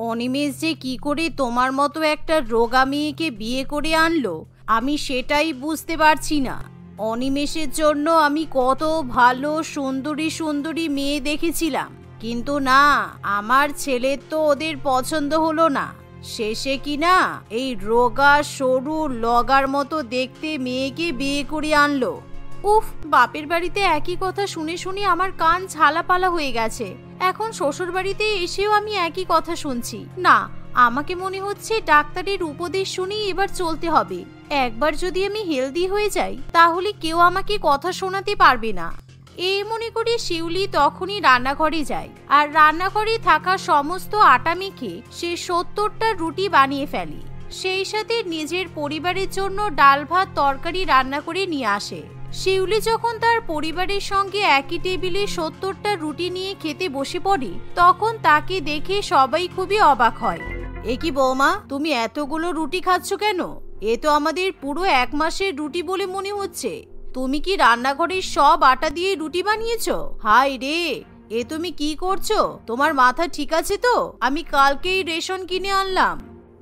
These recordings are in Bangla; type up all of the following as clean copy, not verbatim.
অনিমেষ যে কি করে তোমার মতো একটা রোগা মেয়েকে বিয়ে করে আনলো আমি সেটাই বুঝতে পারছি না। অনিমেষের জন্য আমি কত ভালো সুন্দরী সুন্দরী মেয়ে দেখেছিলাম, কিন্তু না, আমার ছেলের তো ওদের পছন্দ হলো না। শেষে কিনা এই রোগা সরু লগার মতো দেখতে মেয়েকে বিয়ে করে আনলো। উফ, বাপের বাড়িতে একই কথা শুনে শুনে আমার কান ঝালাপালা হয়ে গেছে। এখন শ্বশুর বাড়িতে এসেও আমি একই কথা শুনছি। না, আমাকে মনে হচ্ছে ডাক্তারের উপদেশ শুনেই এবার চলতে হবে। একবার যদি আমি হেলদি হয়ে যাই তাহলে কেউ আমাকে কথা শোনাতে পারবে না। এই মনে করে শিউলি তখনই রান্নাঘরে যায়, আর রান্নাঘরে থাকা সমস্ত আটা মেখে সে 70টা রুটি বানিয়ে ফেলে। সেই সাথে নিজের পরিবারের জন্য ডাল ভাত তরকারি রান্না করে নিয়ে আসে। শিউলি যখন তার পরিবারের সঙ্গে একই টেবিলে 70টা রুটি নিয়ে খেতে বসে পড়ে তখন তাকে দেখে সবাই খুবই অবাক হয়। এ কি বৌমা, তুমি এতগুলো রুটি খাচ্ছ কেন? এ তো আমাদের পুরো 1 মাসের রুটি বলে মনে হচ্ছে। তুমি কি রান্নাঘরের সব আটা দিয়ে রুটি বানিয়েছো? হায় রে, এ তুমি কি করছো? তোমার মাথা ঠিক আছে তো? আমি কালকেই রেশন কিনে আনলাম।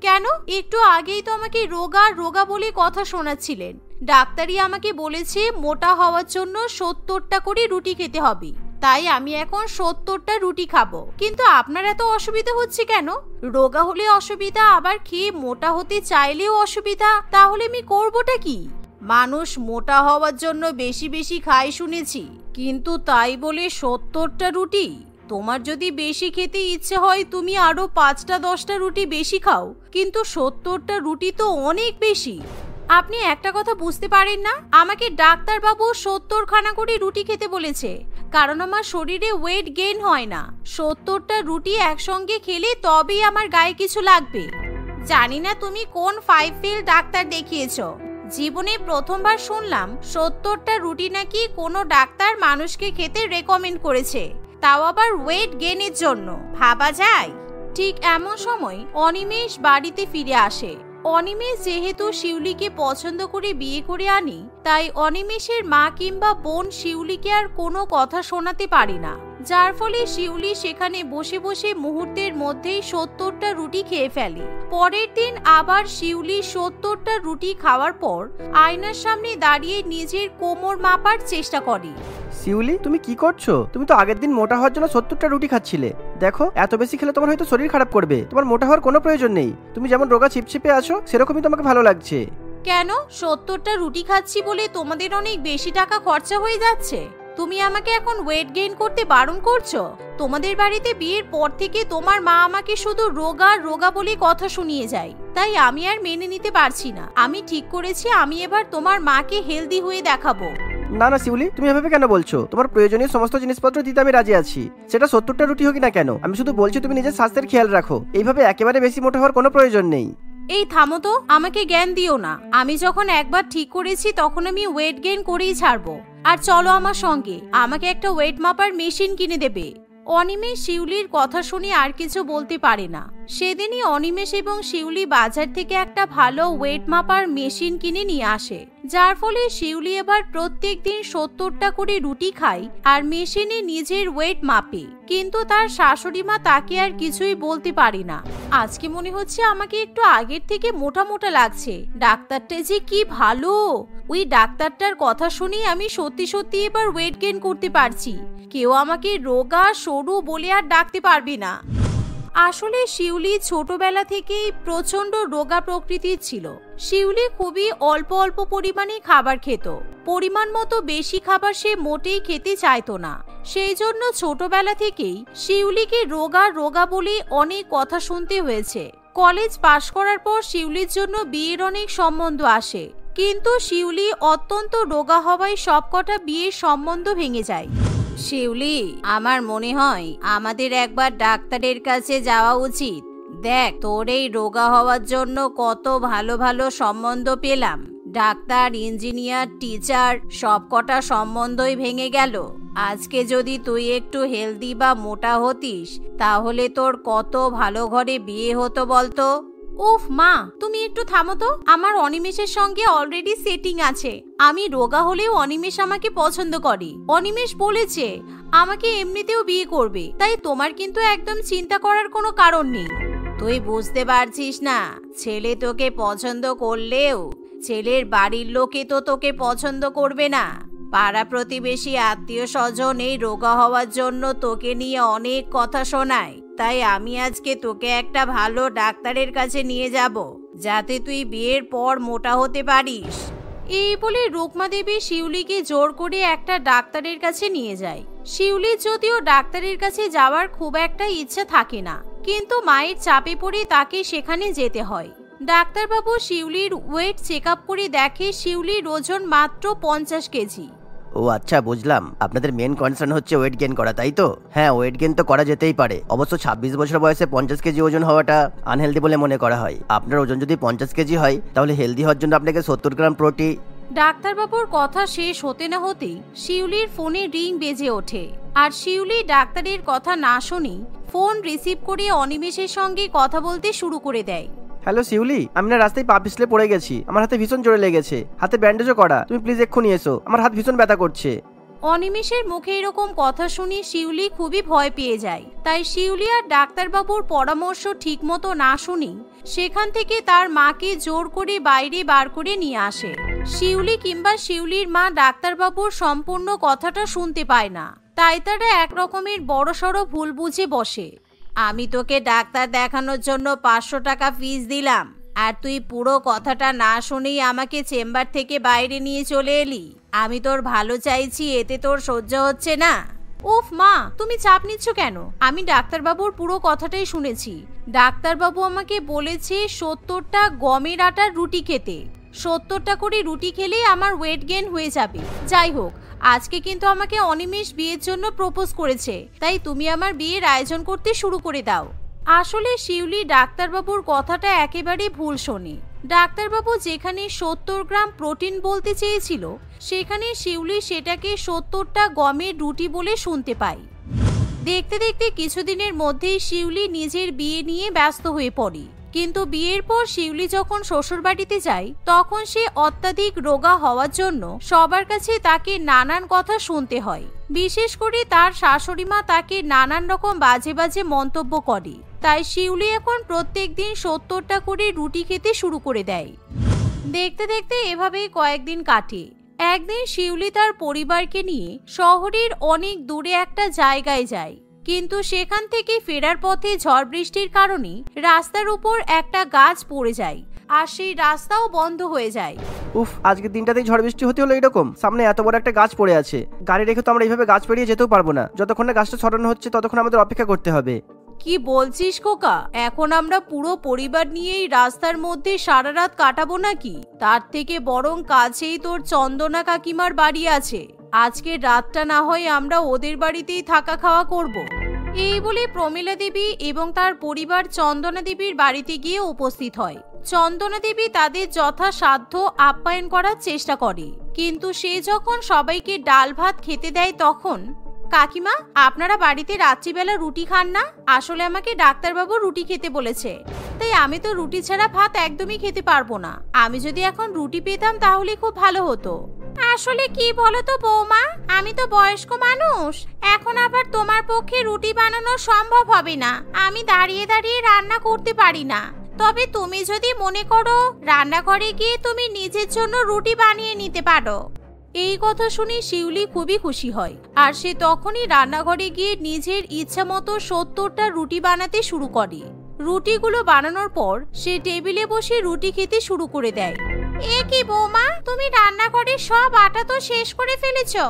কেন? একটু আগেই তো আমাকে রোগা রোগা বলে কথা শোনাচ্ছিলেন। ডাক্তারই আমাকে বলেছে মোটা হওয়ার জন্য 70টা করে রুটি খেতে হবে, তাই আমি এখন 70টা রুটি খাবো। কিন্তু আপনার এত অসুবিধা হচ্ছে কেন? রোগা হলে অসুবিধা, আবার খেয়ে মোটা হতে চাইলেও অসুবিধা, তাহলে আমি করবোটা কি? মানুষ মোটা হওয়ার জন্য বেশি বেশি খায় শুনেছি, কিন্তু তাই বলে 70টা রুটি? তোমার যদি বেশি খেতে ইচ্ছে হয় তুমি আরো 5টা 10টা রুটি বেশি খাও, কিন্তু 70টা রুটি তো অনেক বেশি। আপনি একটা কথা বুঝতে পারেন না? আমাকে ডাক্তার বাবু 70 খানা করে রুটি খেতে বলেছে, কারণ আমার শরীরে ওয়েট গেইন হয় না। 70টা রুটি একসঙ্গে খেলে তবেই আমার গায়ে কিছু লাগবে। জানি না তুমি কোন 5 ফেল ডাক্তার দেখিয়েছো। জীবনে প্রথমবার শুনলাম 70টা রুটি নাকি কোনো ডাক্তার মানুষকে খেতে রেকমেন্ড করেছে, তাও আবার ওয়েট গেইনের জন্য। ভাবা যায়? ঠিক এমন সময় অনিমেষ বাড়িতে ফিরে আসে। অনিমেষ যেহেতু শিউলিকে পছন্দ করে বিয়ে করে আনি, তাই অনিমেষের মা কিংবা বোন শিউলিকে আর কোনো কথা শোনাতে পারে না, যার ফলে শিউলি সেখানে বসে বসে মুহূর্তের মধ্যেই 70টা রুটি খেয়ে ফেলে। পরের দিন আবার শিউলি 70টা রুটি খাওয়ার পর আয়নার সামনে দাঁড়িয়ে নিজের কোমর মাপার চেষ্টা করে। শিউলি, তুমি কি করছো? তুমি তো আগের দিন মোটা হওয়ার জন্য 70টা রুটি খাচ্ছিলে। দেখো, এত বেশি খেলে তোমার হয়তো শরীর খারাপ করবে। তোমার মোটা হওয়ার কোনো প্রয়োজন নেই। তুমি যেমন রোগা ছিপছিপে আছো সেরকমই তোমাকে ভালো লাগছে। কেন? 70টা রুটি খাচ্ছি বলে তোমাদের অনেক বেশি টাকা খরচা হয়ে যাচ্ছে? তুমি আমাকে এখন ওয়েট গেইন করতে বারণ করছো? তোমাদের বাড়িতে বিয়ের পর থেকে তোমার মা আমাকে শুধু রোগা রোগা বলে কথা শুনিয়ে যায়, তাই আমি আর মেনে নিতে পারছি না। আমি ঠিক করেছি আমি এবার তোমার মাকে হেলদি হয়ে দেখাবো। না না শিউলি, তুমি এভাবে কেন বলছো? তোমার প্রয়োজনীয় সমস্ত জিনিসপত্র দিতে আমি রাজি আছি, সেটা 70টা রুটি হোক না কেন। আমি শুধু বলছি তুমি নিজের স্বাস্থ্যের খেয়াল রাখো। এইভাবে একেবারে বেশি মোটা হওয়ার কোনো প্রয়োজন নেই। এই থামো তো, আমাকে জ্ঞান দিও না। আমি যখন একবার ঠিক করেছি তখন আমি ওয়েট গেইন করেই ছাড়বো। আর চলো আমার সঙ্গে, আমাকে একটা ওয়েট মাপার মেশিন কিনে দেবে। অনিমেষ শিউলির কথা শুনে আর কিছু বলতে পারে না। সেদিনই অনিমেষ এবং শিউলি বাজার থেকে একটা ভালো ওয়েট মাপার মেশিন কিনে নিয়ে আসে, যার ফলে শিউলি এবার প্রত্যেক দিন 70টা করে রুটি খায় আর মেশিনে নিজের ওয়েট মাপে। কিন্তু তার শাশুড়ি মা তাকে আর কিছুই বলতে পারে না। আজকে মনে হচ্ছে আমাকে একটু আগের থেকে মোটা মোটা লাগছে। ডাক্তারটা যে কি ভালো! ওই ডাক্তারটার কথা শুনে আমি সত্যি সত্যি এবার ওয়েট গেইন করতে পারছি। কেউ আমাকে রোগা সরু বলে আর ডাকতে পারবে না। আসলে শিউলি ছোটবেলা থেকেই প্রচন্ড রোগা প্রকৃতির ছিল। শিউলি খুবই অল্প অল্প পরিমাণে খাবার খেত। পরিমাণ মতো বেশি খাবার সে মোটেই খেতে চাইতো না। সেই জন্য ছোটবেলা থেকেই শিউলিকে রোগা রোগা বলে অনেক কথা শুনতে হয়েছে। কলেজ পাশ করার পর শিউলির জন্য বিয়ের অনেক সম্বন্ধ আসে, কিন্তু শিউলি অত্যন্ত রোগা হওয়ায় সবকটা বিয়ের সম্বন্ধ ভেঙে যায়। শিউলি, আমার মনে হয় আমাদের একবার ডাক্তারের কাছে যাওয়া উচিত। দেখ, তোর এই রোগা হওয়ার জন্য কত ভালো ভালো সম্বন্ধ পেলাম। ডাক্তার, ইঞ্জিনিয়ার, টিচার সবকটা সম্বন্ধই ভেঙে গেল। আজকে যদি তুই একটু হেলদি বা মোটা হতিস তাহলে তোর কত ভালো ঘরে বিয়ে হতো বলতো। উফ মা, তুমি একটু থামো তো। আমার অনিমেষের সঙ্গে অলরেডি সেটিং আছে। আমি রোগা হলেও অনিমেষ আমাকে পছন্দ করে। অনিমেষ বলেছে আমাকে এমনিতেও বিয়ে করবে, তাই তোমার কিন্তু একদম চিন্তা করার কোনো কারণ নেই। তুই বুঝতে পারছিস না, ছেলে তোকে পছন্দ করলেও ছেলের বাড়ির লোকে তো তোকে পছন্দ করবে না। পাড়া প্রতিবেশী আত্মীয় স্বজন এই রোগা হওয়ার জন্য তোকে নিয়ে অনেক কথা শোনায়। তাই আমি আজকে তোকে একটা ভালো ডাক্তারের কাছে নিয়ে যাব, যাতে তুই বিয়ের পর মোটা হতে পারিস। এই বলে রুকমা দেবী শিউলিকে জোর করে একটা ডাক্তারের কাছে নিয়ে যায়। শিউলির যদিও ডাক্তারের কাছে যাওয়ার খুব একটা ইচ্ছা থাকে না, কিন্তু মায়ের চাপে পড়ে তাকে সেখানে যেতে হয়। ডাক্তারবাবু শিউলির ওয়েট চেক আপ করে দেখে শিউলির ওজন মাত্র 50 কেজি। ও আচ্ছা, বুঝলাম। আপনাদের মেন কনসার্ন হচ্ছে ওয়েট গেইন করা, তাই তো? হ্যাঁ, ওয়েট গেইন তো করা যেতেই পারে। অবশ্য 26 বছর বয়সে 50 কেজি ওজন হওয়াটা আনহেলদি বলে মনে করা হয়। আপনার ওজন যদি 50 কেজি হয়, তাহলে হেলদি হওয়ার জন্য আপনাকে 70 গ্রাম প্রোটিন। ডাক্তারবাবুর কথা শেষ হতে না হতেই শিউলির ফোনে রিং বেজে ওঠে। আর শিউলি ডাক্তারের কথা না শুনি ফোন রিসিভ করে অনিমেষের সঙ্গে কথা বলতে শুরু করে দেয়। হ্যালো শিউলি, আমি না রাস্তায় পা পিছলে পড়ে গেছি। আমার হাতে ভীষণ জোরে লেগেছে, হাতে ব্যান্ডেজও করা। তুমি প্লিজ এক্ষুনি এসো, আমার হাত ভীষণ ব্যথা করছে। অনিমেষের মুখে এরকম কথা শুনে শিউলি খুবই ভয় পেয়ে যায়। তাই শিউলি আর ডাক্তারবাবুর পরামর্শ ঠিকমতো না শুনি সেখান থেকে তার মাকে জোর করে বাইরে বার করে নিয়ে আসে। শিউলি কিংবা শিউলির মা ডাক্তারবাবুর সম্পূর্ণ কথাটা শুনতে পায় না, তাই তারা এক রকমের বড়সড় ভুল বুঝে বসে। আমি তোকে ডাক্তার দেখানোর জন্য 500 টাকা ফিস দিলাম, আর তুই পুরো কথাটা না শুনেই আমাকে চেম্বার থেকে বাইরে নিয়ে চলে এলি। আমি তোর ভালো চাইছি, এতে তোর সহ্য হচ্ছে না? উফ মা, তুমি চাপ নিচ্ছ কেন? আমি ডাক্তারবাবুর পুরো কথাটাই শুনেছি। ডাক্তারবাবু আমাকে বলেছে 70টা গমের আটার রুটি খেতে। 70টা করে রুটি খেলেই আমার ওয়েট গেইন হয়ে যাবে। যাই হোক, আজকে কিন্তু আমাকে অনিমেষ বিয়ের জন্য প্রপোজ করেছে, তাই তুমি আমার বিয়ের আয়োজন করতে শুরু করে দাও। আসলে শিউলি ডাক্তারবাবুর কথাটা একেবারে ভুল শোনে। ডাক্তারবাবু যেখানে 70 গ্রাম প্রোটিন বলতে চেয়েছিল, সেখানে শিউলি সেটাকে 70টা গমের রুটি বলে শুনতে পায়। দেখতে দেখতে কিছুদিনের মধ্যেই শিউলি নিজের বিয়ে নিয়ে ব্যস্ত হয়ে পড়ে। কিন্তু বিয়ের পর শিউলি যখন শ্বশুর বাড়িতে যায়, তখন সে অত্যাধিক রোগা হওয়ার জন্য সবার কাছে তাকে নানান কথা শুনতে হয়। বিশেষ করে তার শাশুড়ি মা তাকে নানান রকম বাজে বাজে মন্তব্য করে। তাই শিউলি এখন প্রত্যেকদিন 70টা করে রুটি খেতে শুরু করে দেয়। দেখতে দেখতে এভাবেই কয়েকদিন কাটে। একদিন শিউলি তার পরিবারকে নিয়ে শহরের অনেক দূরে একটা জায়গায় যায়, কিন্তু সেখান থেকে ফেরার পথে ঝড় বৃষ্টির কারণে রাস্তার উপর একটা গাছ পড়ে যায়, আর সেই রাস্তাও বন্ধ হয়ে যায়। উফ, আজকের দিনটাতেই ঝড় বৃষ্টি হতে হলো এরকম? সামনে এত বড় একটা গাছ পড়ে আছে, গাড়ি রেখে তো আমরা এইভাবে গাছ পেরিয়ে যেতেও পারবো না। যতক্ষণ না গাছটা সরানো হচ্ছে ততক্ষণ আমাদের অপেক্ষা করতে হবে। কি বলছিস খোকা? এখন আমরা পুরো পরিবার নিয়েই রাস্তার মধ্যে সারা রাত কাটাবো নাকি? তার থেকে বরং কাছেই তোর চন্দনা কাকিমার বাড়ি আছে, আজকে রাতটা না হয় আমরা ওদের বাড়িতেই থাকা খাওয়া করব। এই বলে প্রমীলা দেবী এবং তার পরিবার চন্দনা দেবীর বাড়িতে গিয়ে উপস্থিত হয়। চন্দনা দেবী তাদের যথাসাধ্য আপ্যায়ন করার চেষ্টা করে, কিন্তু সে যখন সবাইকে ডাল ভাত খেতে দেয় তখন, কাকিমা আপনারা বাড়িতে রাত্রিবেলা রুটি খান না? আসলে আমাকে ডাক্তারবাবু রুটি খেতে বলেছে, তাই আমি তো রুটি ছাড়া ভাত একদমই খেতে পারবো না। আমি যদি এখন রুটি পেতাম তাহলে খুব ভালো হতো। আসলে কি বলো তো বৌমা, আমি তো বয়স্ক মানুষ, এখন আবার তোমার পক্ষে রুটি বানানো সম্ভব হবে না। আমি দাঁড়িয়ে দাঁড়িয়ে রান্না করতে পারি না। তবে তুমি যদি মনে করো রান্নাঘরে গিয়ে তুমি নিজের জন্য রুটি বানিয়ে নিতে পারো। এই কথা শুনে শিউলি খুবই খুশি হয়, আর সে তখনই রান্নাঘরে গিয়ে নিজের ইচ্ছা মতো 70টা রুটি বানাতে শুরু করে। রুটিগুলো বানানোর পর সে টেবিলে বসে রুটি খেতে শুরু করে দেয়। এ কি বৌমা, তুমি রান্নাঘরে সব আটা তো শেষ করে ফেলেছো।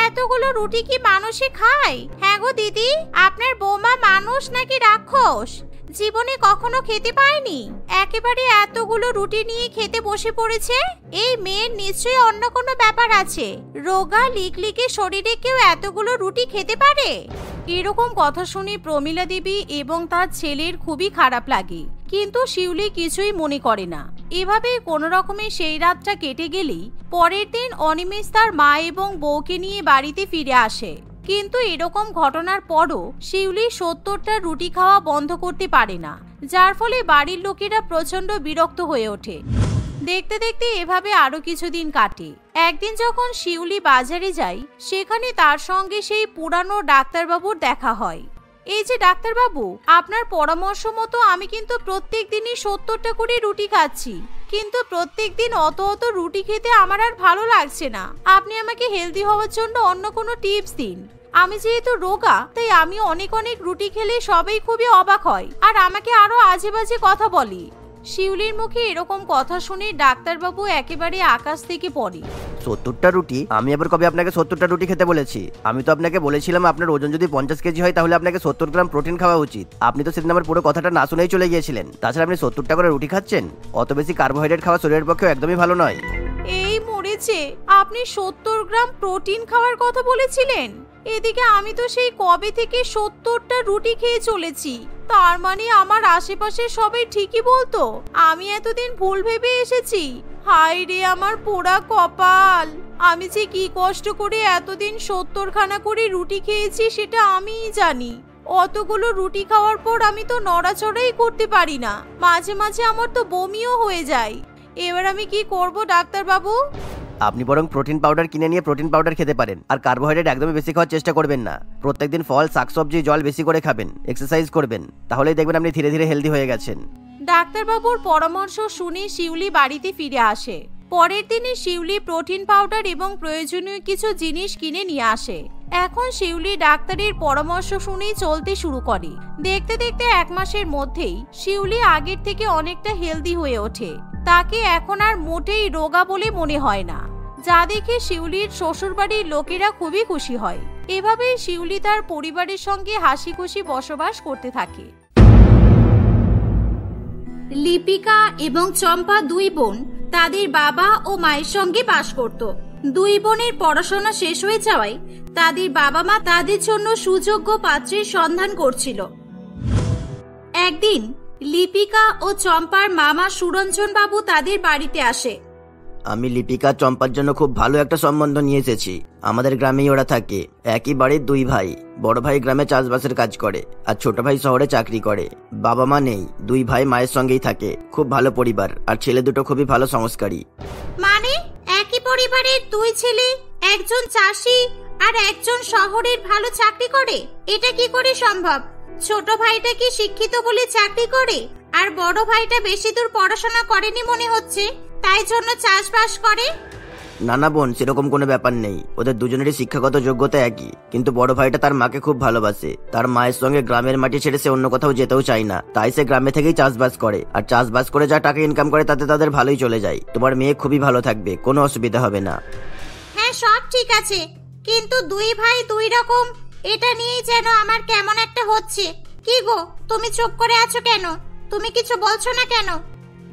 এতগুলো রুটি কি মানুষে খায়? হ্যাঁ গো দিদি, আপনার বৌমা মানুষ নাকি রাক্ষস? জীবনে কখনো খেতে পায়নি, একেবারে এতগুলো রুটি নিয়ে খেতে বসে পড়েছে। এই মেয়ের নিশ্চয়ই অন্য কোনো ব্যাপার আছে। রোগা লিকলিকে শরীরে কেউ এতগুলো রুটি খেতে পারে? এরকম কথা শুনে প্রমীলা দেবী এবং তার ছেলের খুবই খারাপ লাগে, কিন্তু শিউলি কিছুই মনে করে না। এভাবে কোনো রকমে সেই রাতটা কেটে গেলেই পরের দিন অনিমেষ তার মা এবং বউকে নিয়ে বাড়িতে ফিরে আসে। কিন্তু এরকম ঘটনার পরও শিউলি 70টা রুটি খাওয়া বন্ধ করতে পারে না, যার ফলে বাড়ির লোকেরা প্রচন্ড বিরক্ত হয়ে ওঠে। দেখতে দেখতে এভাবে আরো কিছুদিন কাটে। একদিন যখন শিউলি বাজারে যায়, সেখানে তার সঙ্গে সেই পুরানো ডাক্তারবাবুর দেখা হয়। এই যে ডাক্তারবাবু, আপনার পরামর্শ মতো আমি কিন্তু প্রত্যেক দিনই 70টা করে রুটি খাচ্ছি, কিন্তু প্রত্যেক দিন অত অত রুটি খেতে আমার আর ভালো লাগছে না। আপনি আমাকে হেলদি হওয়ার জন্য অন্য কোনো টিপস দিন। আমি যেহেতু রোগা, তাই আমি অনেক অনেক রুটি খেলে সবাই খুবই অবাক হয় আর আমাকে আরো আজে বাজে কথা বলি। শিউলির মুখে এরকম কথা শুনে ডাক্তারবাবু একেবারে আকাশ থেকে পড়ে। 70টা রুটি? আমি আবার কবে আপনাকে 70টা রুটি খেতে বলেছি? আমি তো আপনাকে বলেছিলাম আপনার ওজন যদি 50 কেজি হয় তাহলে আপনাকে 70 গ্রাম প্রোটিন খাওয়া উচিত। আপনি তো সেদিন আমার পুরো কথাটা না শুনেই চলে গিয়েছিলেন। তাছাড়া আপনি 70টা করে রুটি খাচ্ছেন, অত বেশি কার্বোহাইড্রেট খাওয়া শরীরের পক্ষে একদমই ভালো নয়। এই মরেছে, আপনি 70 গ্রাম প্রোটিন খাওয়ার কথা বলেছিলেন। এদিকে আমি তো সেই কবে থেকে 70টা রুটি খেয়ে চলেছি, তার মানে আমার আশেপাশে সবাই ঠিকই বলতো। আমি এতদিন ভুল ভেবে এসেছি। হায় রে আমার পোড়া কপাল, আমি যে কি কষ্ট করে এতদিন 70 খানা করে রুটি খেয়েছি সেটা আমিই জানি। অতগুলো রুটি খাওয়ার পর আমি তো নড়াচড়াই করতে পারি না, মাঝে মাঝে আমার তো বমিও হয়ে যায়। এবার আমি কি করব ডাক্তারবাবু? আপনি বরং প্রোটিন পাউডার কিনে নিয়ে প্রোটিন পাউডার খেতে পারেন, আর কার্বোহাইড্রেট একদমই বেশি খাওয়ার চেষ্টা করবেন না। প্রত্যেকদিন ফল, শাকসবজি, জল বেশি করে খাবেন, এক্সারসাইজ করবেন, তাহলেই দেখবেন আপনি ধীরে ধীরে হেলদি হয়ে গেছেন। ডাক্তারবাবুর পরামর্শ শুনে শিউলি বাড়িতে ফিরে আসে। পরের দিনে শিউলি প্রোটিন পাউডার এবং প্রয়োজনীয় কিছু জিনিস কিনে নিয়ে আসে। এখন শিউলি ডাক্তারের পরামর্শ শুনেই চলতে শুরু করে। দেখতে দেখতে 1 মাসের মধ্যেই শিউলি আগের থেকে অনেকটা হেলদি হয়ে ওঠে। তাকে এখন আর মোটেই রোগা বলে মনে হয় না, যা দেখে শিউলির শ্বশুরবাড়ির লোকেরা খুবই খুশি হয়। এভাবেই শিউলি তার পরিবারের সঙ্গে হাসি খুশি বসবাস করতে থাকে। লিপিকা এবং চম্পা 2 বোন তাদের বাবা ও মায়ের সঙ্গে বাস করত। 2 বোনের পড়াশোনা শেষ হয়ে যাওয়ায় তাদের বাবা মা তাদের জন্য সুযোগ্য পাত্রের সন্ধান করছিল। একদিন লিপিকা ও চম্পার মামা সুরঞ্জন বাবু তাদের বাড়িতে আসে। আমি লিপিকা চম্পার জন্য খুব ভালো একটা সম্বন্ধ নিয়ে এসেছি। আমাদের গ্রামেই ওরা থাকে, একই বাড়ির 2 ভাই। বড় ভাই গ্রামে চাষবাসের কাজ করে আর ছোট ভাই শহরে চাকরি করে। বাবা মা নেই, 2 ভাই মায়ের সঙ্গেই থাকে। খুব ভালো পরিবার, আর ছেলে দুটো খুবই ভালো সংস্কারী। মানে একই পরিবারের 2 ছেলে, একজন চাষি আর একজন শহরের ভালো চাকরি করে? এটা কি করে সম্ভব? ছোট ভাইটা কি শিক্ষিত বলে চাকরি করে, আর বড় ভাইটা বেশি দূর পড়াশোনা করেনি মনে হচ্ছে, তাই জন্য চাষবাস করে? না না বোন, সেরকম কোনো ব্যাপার নেই। ওদের দুজনেরই শিক্ষাগত যোগ্যতা একই, কিন্তু বড় ভাইটা তার মাকে খুব ভালোবাসে। তার মায়ের সঙ্গে গ্রামের মাটি ছেড়ে সে অন্য কোথাও যেতেও চায় না, তাই সে গ্রামে থেকেই চাষবাস করে। আর চাষবাস করে যা টাকা ইনকাম করে তাতে তাদের ভালোই চলে যায়। তোমার মেয়ে খুবই ভালো থাকবে, কোনো অসুবিধা হবে না। হ্যাঁ, সব ঠিক আছে, কিন্তু 2 ভাই 2 রকম, এটা নিয়েই যেন আমার কেমন একটা হচ্ছে। কি গো, তুমি চুপ করে আছো কেন? তুমি কিছু বলছো না কেন?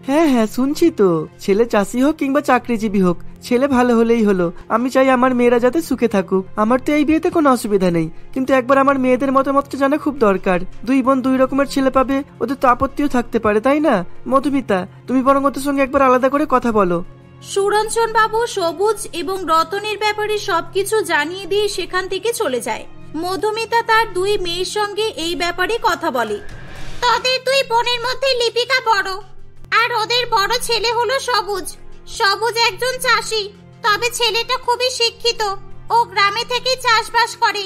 হ্যাঁ হ্যাঁ, শুনছি তো। ছেলে চাষি হোক কিংবা চাকরিজীবী হোক, ছেলে ভালো হলেই হলো। আমি চাই আমার মেয়েরা যাতে সুখে থাকুক। আমার তো এই বিয়েতে কোনো অসুবিধা নেই, কিন্তু একবার আমার মেয়েদের মতামতটা জানা খুব দরকার। 2 বোন 2 রকমের ছেলে পাবে, ওদের তো আপত্তিও থাকতে পারে, তাই না? মধুমিতা, তুমি বরং ওদের সঙ্গে একবার আলাদা করে কথা বলো। সুরঞ্জন বাবু সবুজ এবং রতনের ব্যাপারে সবকিছু জানিয়ে দিয়ে সেখান থেকে চলে যায়। মধুমিতা তার 2 মেয়ের সঙ্গে এই ব্যাপারে কথা বলে। তাদের 2 বোনের মধ্যে লিপিকা বড়, আর ওদের বড় ছেলে হলো সবুজ। সবুজ একজন চাষি, তবে ছেলেটা খুবই শিক্ষিত। ও গ্রামে থেকে চাষবাস করে।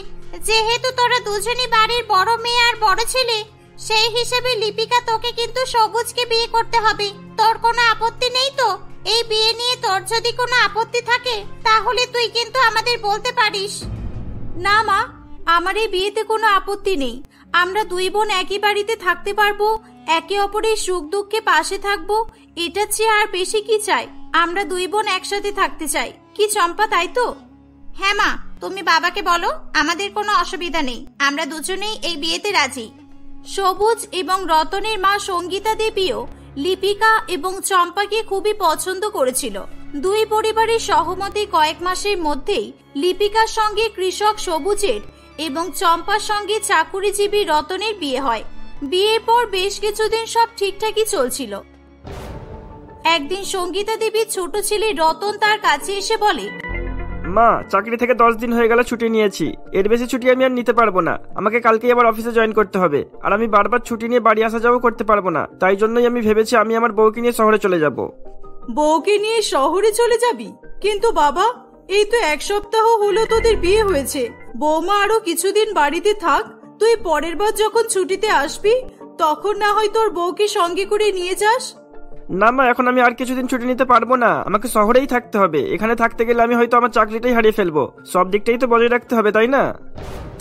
যেহেতু তোরা দুজনই বাড়ির বড় মেয়ে আর বড় ছেলে, সেই হিসেবে লিপিকা তোকে কিন্তু সবুজকে বিয়ে করতে হবে। তোর কোনো আপত্তি নেই তো? এই বিয়ে নিয়ে তোর যদি কোনো আপত্তি থাকে তাহলে তুই কিন্তু আমাদের বলতে পারিস। না মা, আমার এই বিয়েতে কোনো আপত্তি নেই। আমরা 2 বোন একই বাড়িতে থাকতে পারবো, একে অপরের সুখ দুঃখে পাশে থাকবো, এটা চেয়ে আর বেশি কি চাই? আমরা 2 বোন একসাথে থাকতে চাই, কি চম্পা, তাই তো? হ্যাঁ মা, তুমি বাবাকে বলো আমাদের কোনো অসুবিধা নেই, আমরা দুজনেই এই বিয়েতে রাজি। সবুজ এবং রতনের মা সঙ্গীতা দেবীও লিপিকা এবং চম্পাকে খুবই পছন্দ করেছিল। 2 পরিবারের সহমতে কয়েক মাসের মধ্যেই লিপিকার সঙ্গে কৃষক সবুজের এবং চম্পার সঙ্গে চাকুরিজীবী রতনের বিয়ে হয়। বিয়ের পর বেশ কিছুদিন সব ঠিকঠাকই চলছিল। একদিন সঙ্গীতা দেবীর ছোট ছেলে রতন তার কাছে এসে বলে, মা, চাকরি থেকে 10 দিন হয়ে গেল ছুটি নিয়েছি। এর বেশি ছুটি আমি আর নিতে পারবো না। আমাকে কালকেই আবার অফিসে জয়েন করতে হবে, আর আমি বারবার ছুটি নিয়ে বাড়ি আসা যাওয়া করতে পারবো না। তাই জন্যই আমি ভেবেছি আমি আমার বউকে নিয়ে শহরে চলে যাব। বউকে নিয়ে শহরে চলে যাবি? কিন্তু বাবা, এই তো 1 সপ্তাহ হলো তোদের বিয়ে হয়েছে। বৌমা আরো কিছুদিন বাড়িতে থাক, তুই পরের বার যখন ছুটিতে আসবি তখন না হয় তোর বউকে সঙ্গে করে নিয়ে যাস। না মা, এখন আমি আর কিছুদিন ছুটি নিতে পারবো না, আমাকে শহরেই থাকতে হবে। এখানে থাকতে গেলে আমি হয়তো আমার চাকরিটাই হারিয়ে ফেলবো। সব দিকটাই তো বজায় রাখতে হবে, তাই না?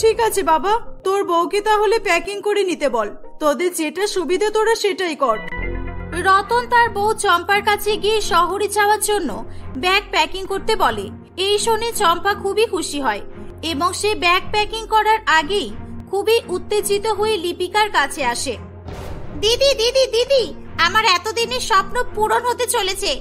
ঠিক আছে বাবা, তোর বউকে তাহলে প্যাকিং করে নিতে বল। তোদের যেটা সুবিধা তোরা সেটাই কর। রতন তার বউ চম্পার কাছে গিয়ে শহরে যাওয়ার জন্য ব্যাগ প্যাকিং করতে বলে। এই শুনে চম্পা খুবই খুশি হয় এবং সে ব্যাগ প্যাকিং করার আগেই খুবই উত্তেজিত হয়ে লিপিকার কাছে আসে। দিদি দিদি দিদি, আমার এতদিনের স্বপ্ন পূরণ হতে চলেছে।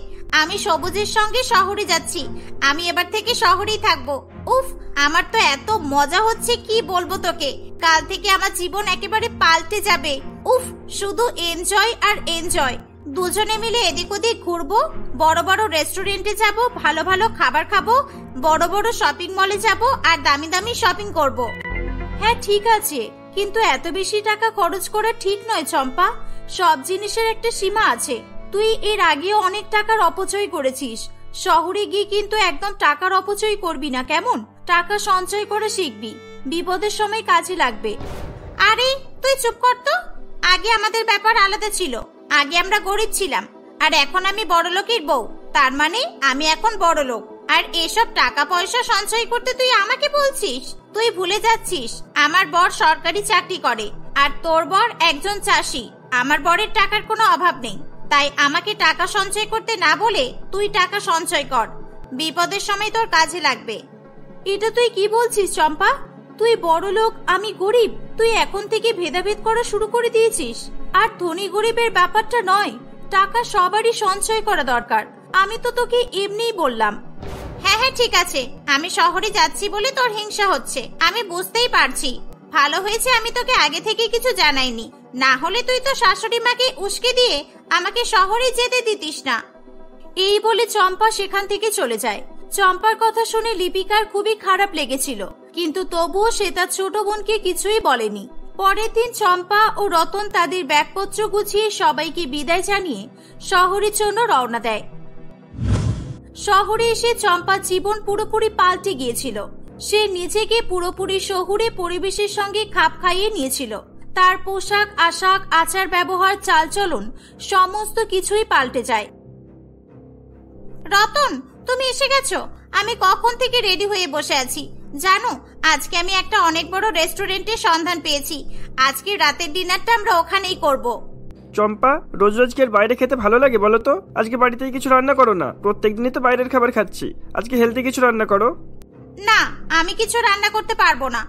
আমি সবুজের সঙ্গে শহরে যাচ্ছি। আমি এবার থেকে শহরেই থাকবো। উফ, আমার তো এত মজা হচ্ছে, কি বলবো তোকে। কাল থেকে আমার জীবন একেবারে পাল্টে যাবে। উফ, শুধু এনজয় আর এনজয়। দুজনে মিলে এদিক ওদিক ঘুরবো, বড় বড় রেস্টুরেন্টে যাব, ভালো ভালো খাবার খাবো, বড় বড় শপিং মলে যাব আর দামি দামি শপিং করব। হ্যাঁ ঠিক আছে, কিন্তু এত বেশি টাকা খরচ করা ঠিক নয় চম্পা। সব জিনিসের একটা সীমা আছে। তুই এর আগেও অনেক টাকার অপচয় করেছিস। শহরে গিয়ে কিন্তু একদম টাকার অপচয় করবি না, কেমন? টাকা সঞ্চয় করে শিখবি, বিপদের সময় কাজে লাগবে। আরে তুই চুপ কর তো। আগে আমাদের ব্যাপার আলাদা ছিল। আগে আমরা গরিব ছিলাম, আর এখন আমি বড়লোকের বউ। তার মানে আমি এখন বড়লোক। আর এসব টাকা পয়সা সঞ্চয় করতে তুই আমাকে বলছিস? তুই ভুলে যাচ্ছিস আমার বর সরকারি চাকরি করে, আর তোর বর একজন চাষি। আমার বরের টাকার কোনো অভাব নেই, তাই আমাকে টাকা সঞ্চয় করতে না বলে তুই টাকা সঞ্চয় কর, বিপদের সময় তোর কাজে লাগবে। এটা তুই কি বলছিস চম্পা? তুই বড় লোক, আমি গরিব। তুই এখন থেকে ভেদাভেদ করা শুরু করে দিয়েছিস। আর ধনী গরিবের ব্যাপারটা নয়, টাকা সবারই সঞ্চয় করা দরকার। আমি তো তোকে এমনিই বললাম। হ্যাঁ হ্যাঁ ঠিক আছে, আমি শহরে যাচ্ছি বলে তোর হিংসা হচ্ছে, আমি বুঝতেই পারছি। ভালো হয়েছে আমি তোকে আগে থেকে কিছু জানাইনি, না হলে তুই তো শাশুড়ি মাকে উস্কে দিয়ে আমাকে শহরে যেতে দিতিস না। এই বলে চম্পা সেখান থেকে চলে যায়। চম্পার কথা শুনে লিপিকার খুবই খারাপ লেগেছিল, কিন্তু তবুও সে তার ছোট বোনকে কিছুই বলেনি। পরের দিন চম্পা ও রতন তাদের ব্যাগপত্র গুছিয়ে সবাইকে বিদায় জানিয়ে শহরের জন্য রওনা দেয়। শহরে এসে চম্পার জীবন পুরোপুরি পাল্টে গিয়েছিল। সে নিজেকে পুরোপুরি শহুরে পরিবেশের সঙ্গে খাপ খাইয়ে নিয়েছিল। তার পোশাক আশাক, আচার ব্যবহার, চালচলন সমস্ত কিছুই পাল্টে যায়। রতন, তুমি এসে গেছো? আমি কখন থেকে রেডি হয়ে বসে আছি জানো। আজকে আমি একটা অনেক বড় রেস্টুরেন্টের সন্ধান পেয়েছি। আজকে রাতের ডিনারটা আমরা ওখানেই করব। চম্পা, রোজ রোজ কি আর বাইরে খেতে ভালো লাগে বলো তো? আজকে বাড়িতেই কিছু রান্না করো না। প্রত্যেকদিনই তো বাইরের খাবার খাচ্ছি, আজকে হেলদি কিছু রান্না করো। না, আমি কিছু রান্না করতে পারবো না।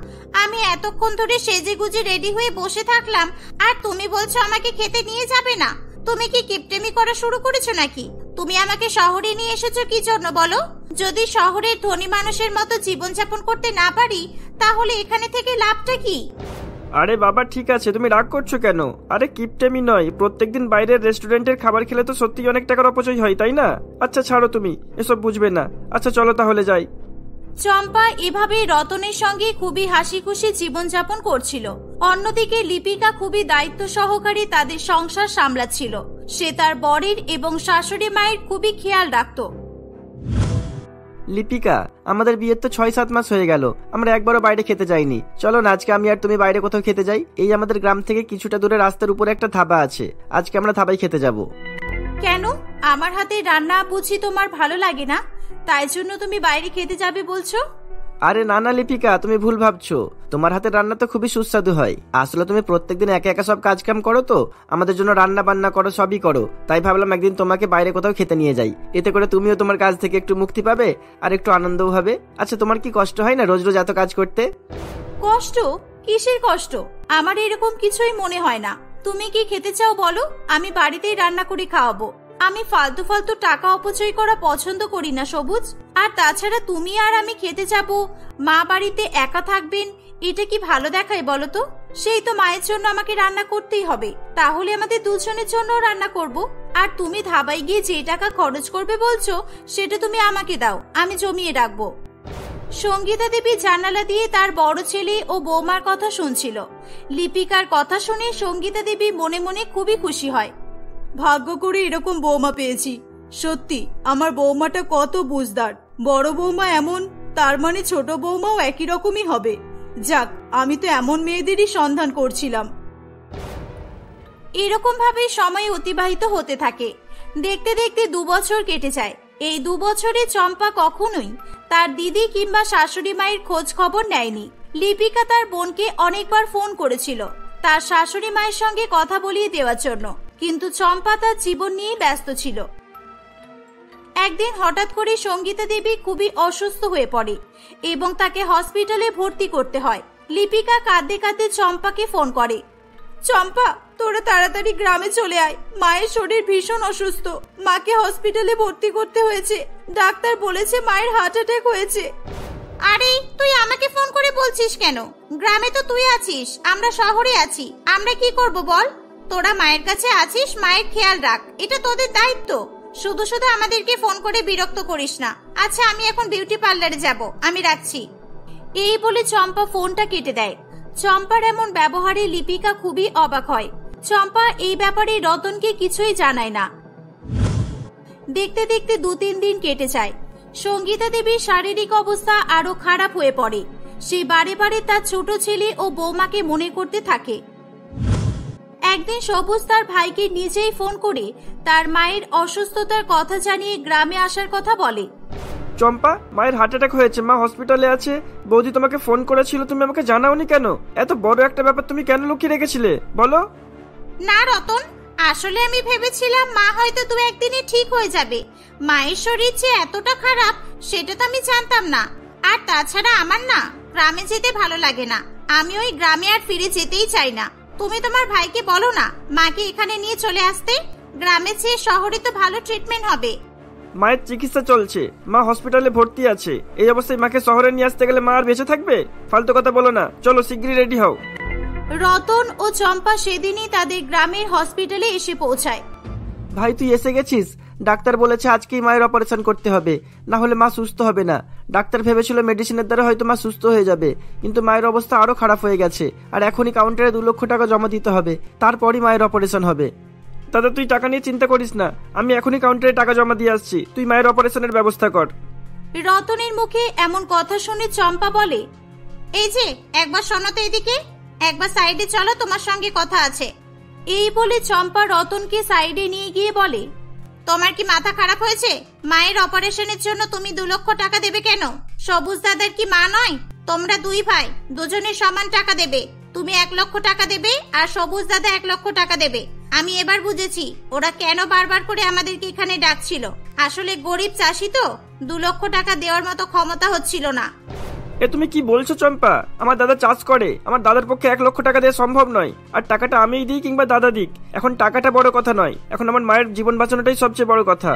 আমি এতক্ষণ ধরে সেজে গুজে রেডি হয়ে বসে থাকলাম, আর তুমি বলছো আমাকে খেতে নিয়ে যাবে না? তুমি কি কিপটেমি করা শুরু করেছো নাকি? তুমি আমাকে শহরে নিয়ে এসেছো কি জন্য বলো? যদি শহরের ধনী মানুষের মতো জীবনযাপন করতে না পারি, তাহলে এখানে থেকে লাভটা কি? আরে বাবা ঠিক আছে, তুমি রাগ করছো কেন? আরে কিপটেমি নয়, প্রত্যেকদিন বাইরের রেস্টুরেন্টের খাবার খেলে তো সত্যিই অনেক টাকার অপচয় হয়, তাই না? আচ্ছা ছাড়ো, তুমি এসব বুঝবে না। আচ্ছা চলো তাহলে যাই। চম্পা এভাবে রতনের সঙ্গে খুবই হাসি খুশি জীবনযাপন করছিল। অন্যদিকে লিপিকা খুবই দায়িত্ব সহকারে তাদের সংসার সামলাচ্ছিল। সে তার বরের এবং শাশুড়ি মায়ের খুবই খেয়াল রাখত। লিপিকা, আমাদের বিয়ের তো 6-7 মাস হয়ে গেল, আমরা একবারও বাইরে খেতে যাইনি। চলো না আজকে আমি আর তুমি বাইরে কোথাও খেতে যাই। এই আমাদের গ্রাম থেকে কিছুটা দূরে রাস্তার উপরে একটা ধাবা আছে, আজকে আমরা ধাবায় খেতে যাব। কেন? আমার হাতে রান্না বুঝি তোমার ভালো লাগে না, তাই জন্য তুমি বাইরে খেতে যাবে বলছো? আরে না না লিপিকা, তুমি ভুল ভাবছো। তোমার হাতের রান্না তো খুবই সুস্বাদু হয়। আসলে তুমি প্রত্যেকদিন একা একা সব কাজ কাম করো, তো আমাদের জন্য রান্না বান্না করো, সবই করো। তাই ভাবলাম একদিন তোমাকে বাইরে কোথাও খেতে নিয়ে যাই, এতে করে তুমিও তোমার কাজ থেকে একটু মুক্তি পাবে আর একটু আনন্দও হবে। আচ্ছা তোমার কি কষ্ট হয় না রোজ রোজ এত কাজ করতে? কষ্ট? কিসের কষ্ট? আমার এরকম কিছুই মনে হয় না। তুমি কি খেতে চাও বলো, আমি বাড়িতেই রান্না করে খাওয়াবো। আমি ফালতু ফালতু টাকা অপচয় করা পছন্দ করি না সবুজ। আর তাছাড়া তুমি আর আমি খেতে যাব, মা বাড়িতে একা থাকবেন, এটা কি ভালো দেখায় বলো তো? সেই তো মায়ের জন্য আমাকে রান্না করতেই হবে, তাহলে আমাদের দুজনের জন্য রান্না করব। আর তুমি ধাবায় গিয়ে যে টাকা খরচ করবে বলছো, সেটা তুমি আমাকে দাও, আমি জমিয়ে রাখবো। সঙ্গীতা দেবী জানালা দিয়ে তার বড় ছেলে ও বৌমার কথা শুনছিল। লিপিকার কথা শুনে সঙ্গীতা দেবী মনে মনে খুবই খুশি হয়। ভাগ্য করে এরকম বৌমা পেয়েছি। সত্যি আমার বৌমাটা কত বুঝদার। বড় বৌমা এমন, তার মানে ছোট বৌমাও একই রকমই হবে। যাক, আমি তো এমন মেয়েদেরই সন্ধান করছিলাম। এরকম ভাবে সময় অতিবাহিত হতে থাকে। দেখতে দেখতে 2 বছর কেটে যায়। এই 2 বছরে চম্পা কখনোই তার দিদি কিংবা শাশুড়ি মায়ের খোঁজ খবর নেয়নি। লিপিকা তার বোনকে অনেকবার ফোন করেছিল তার শাশুড়ি মায়ের সঙ্গে কথা বলিয়ে দেওয়ার জন্য, কিন্তু চম্পা তার জীবন নিয়ে ব্যস্ত ছিল। একদিন হঠাৎ করে সঙ্গীতা দেবী খুবই অসুস্থ হয়ে পড়ে এবং তাকে হসপিটালে ভর্তি করতে হয়। লিপিকা কাঁদতে কাঁদতে চম্পাকে ফোন করে। চম্পা, তোরা তাড়াতাড়ি গ্রামে চলে আয়, মায়ের শরীর ভীষণ অসুস্থ, মাকে হসপিটালে ভর্তি করতে হয়েছে। ডাক্তার বলেছে মায়ের হার্ট অ্যাটাক হয়েছে। আরে তুই আমাকে ফোন করে বলছিস কেন? গ্রামে তো তুই আছিস, আমরা শহরে আছি, আমরা কি করব বল? তোরা মায়ের কাছে আছিস, মায়ের খেয়াল রাখ, এটা তোদের দায়িত্ব। শুধু শুধু আমাদেরকে ফোন করে বিরক্ত করিস না। আচ্ছা, আমি এখন বিউটি পার্লারে যাব, আমি রাখছি। এই বলে চম্পা ফোনটা কেটে দেয়। চম্পার এমন ব্যবহারে লিপিকা খুবই অবাক হয়। চম্পা এই ব্যাপারে রতনকে কিছুই জানায় না। দেখতে দেখতে 2-3 দিন কেটে যায়। সঙ্গীতা দেবীর শারীরিক অবস্থা আরো খারাপ হয়ে পড়ে। সে বারে বারে তার ছোট ছেলে ও বৌমাকে মনে করতে থাকে। একদিন সবুজ তার ভাইকে নিজেই ফোন করে তার মায়ের অসুস্থতার কথা জানিয়ে গ্রামে আসার কথা বলে। চম্পা, মায়ের হার্ট অ্যাটাক হয়েছে, মা হসপিটালে আছে। বৌদি তোমাকে ফোন করেছিল, তুমি আমাকে জানাওনি কেন? এত বড় একটা ব্যাপার তুমি কেন লুকিয়ে রেখেছিলে বলো? না রতন, আসলে আমি ভেবেছিলাম মা হয়তো 2-1 দিনে ঠিক হয়ে যাবে। মায়ের শরীর যে এতটা খারাপ সেটা তো আমি জানতাম না। আর তাছাড়া আমার না গ্রামে যেতে ভালো লাগে না, আমি ওই গ্রামে আর ফিরে যেতেই চাই না। তুমি তোমার ভাইকে বলো না মাকে এখানে নিয়ে চলে আসতে, গ্রামে চেয়ে শহরে তো ভালো ট্রিটমেন্ট হবে। মায়ের চিকিৎসা চলছে, মা হসপিটালে ভর্তি আছে। এই অবস্থায় মাকে শহরে নিয়ে আসতে গেলে মা আর বেঁচে থাকবে? ফালতু কথা বলো না, চলো শিগগিরই রেডি হও। রতন ও চম্পা সেদিনই তাদের গ্রামের হসপিটালে এসে পৌঁছায়। ভাই, তুই এসে গেছিস? ডাক্তার বলেছে আজকেই মায়ের অপারেশন করতে হবে, না হলে মা সুস্থ হবে না। ডাক্তার ভেবেছিল মেডিসিনের দ্বারা হয়তো মা সুস্থ হয়ে যাবে, কিন্তু মায়ের অবস্থা আরো খারাপ হয়ে গেছে। আর এখনই কাউন্টারে 2 লক্ষ টাকা জমা দিতে হবে, তারপরই মায়ের অপারেশন হবে। দাদা, তুই টাকা নিয়ে চিন্তা করিস না, আমি এখনই কাউন্টারে টাকা জমা দিয়ে আসছি, তুই মায়ের অপারেশনের ব্যবস্থা কর। রতনের মুখে এমন কথা শুনে চম্পা বলে, এই যে একবার শোনো তো এদিকে, একবার সাইডে চলো, তোমার সঙ্গে কথা আছে। এই বলে চম্পা রতনকে সাইডে নিয়ে গিয়ে বলে, তোমার কি মাথা খারাপ হয়েছে? মায়ের অপারেশনের জন্য তুমি 2 লক্ষ টাকা দেবে কেন? সবুজ দাদার কি মা নয়? তোমরা 2 ভাই, দুজনের সমান টাকা দেবে। তুমি 1 লক্ষ টাকা দেবে আর সবুজ দাদা 1 লক্ষ টাকা দেবে। আমি এবার বুঝেছি ওরা কেন বারবার করে আমাদেরকে এখানে ডাকছিল। আসলে গরিব চাষি তো, 2 লক্ষ টাকা দেওয়ার মতো ক্ষমতা হচ্ছিল না। এ তুমি কি বলছো চম্পা? আমার দাদা চাষ করে, আমার দাদার পক্ষে 1 লক্ষ টাকা দেওয়া সম্ভব নয়। আর টাকাটা আমিই দিই কিংবা দাদা দিক, এখন টাকাটা বড় কথা নয়, এখন আমার মায়ের জীবন বাঁচানোটাই সবচেয়ে বড় কথা।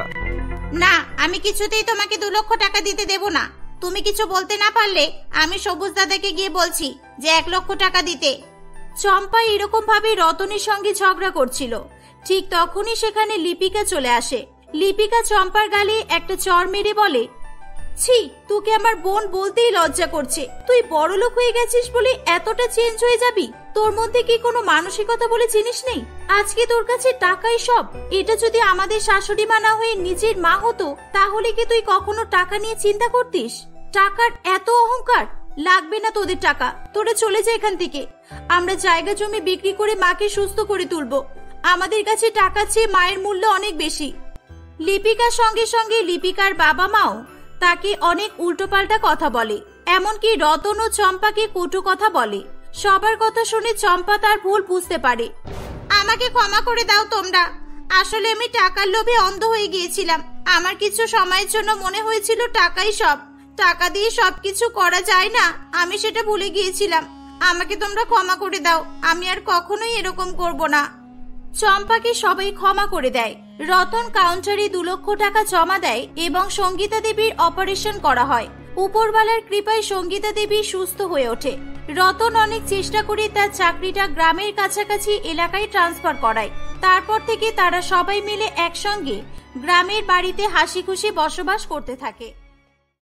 না, আমি কিছুতেই তোমাকে 2 লক্ষ টাকা দিতে দেব না। তুমি কিছু বলতে না পারলে আমি সবুজ দাদাকে গিয়ে বলছি যে 1 লক্ষ টাকা দিতে। চম্পা এরকম ভাবে রতনের সঙ্গে ঝগড়া করছিল। ঠিক তখনই সেখানে লিপিকা চলে আসে। লিপিকা চম্পার গালে একটা চড় মেরে বলে, ছি, তোকে আমার বোন বলতেই লজ্জা করছে। তুই বড়লোক হয়ে গেছিস বলে এতটা চেঞ্জ হয়ে যাবি? তোর মধ্যে কি কোনো মানসিকতা বলে জিনিস নেই? আজকে তোর কাছে টাকাই সব। এটা যদি আমাদের শাশুড়ি মা না হয়ে নিজের মা হতো, তাহলে কি তুই কখনো টাকা নিয়ে চিন্তা করতিস? টাকার এত অহংকার? লাগবে না তোদের টাকা, তোরা চলে যা এখান থেকে। আমরা জায়গা জমি বিক্রি করে মাকে সুস্থ করে তুলবো। আমাদের কাছে টাকা চেয়ে মায়ের মূল্য অনেক বেশি। লিপিকার সঙ্গে সঙ্গে লিপিকার বাবা মাও তাকে অনেক উল্টোপাল্টা কথা বলে, এমনকি রতন ও চম্পাকে কটু কথা বলে। সবার কথা শুনে চম্পা তার ভুল বুঝতে পারে। আমাকে ক্ষমা করে দাও তোমরা, আসলে আমি টাকার লোভে অন্ধ হয়ে গিয়েছিলাম। আমার কিছু সময়ের জন্য মনে হয়েছিল টাকাই সব, টাকা দিয়ে সবকিছু করা যায় না, আমি সেটা ভুলে গিয়েছিলাম। আমাকে তোমরা ক্ষমা করে দাও, আমি আর কখনোই এরকম করব না। চম্পাকে সবাই ক্ষমা করে দেয়। রতন কাউন্টারে 2 লক্ষ টাকা জমা দেয় এবং সঙ্গীতা দেবীর অপারেশন করা হয়। উপরওয়ালার কৃপায় সঙ্গীতা দেবী সুস্থ হয়ে ওঠে। রতন অনেক চেষ্টা করে তার চাকরিটা গ্রামের কাছাকাছি এলাকায় ট্রান্সফার করায়। তারপর থেকে তারা সবাই মিলে একসঙ্গে গ্রামের বাড়িতে হাসি খুশি বসবাস করতে থাকে।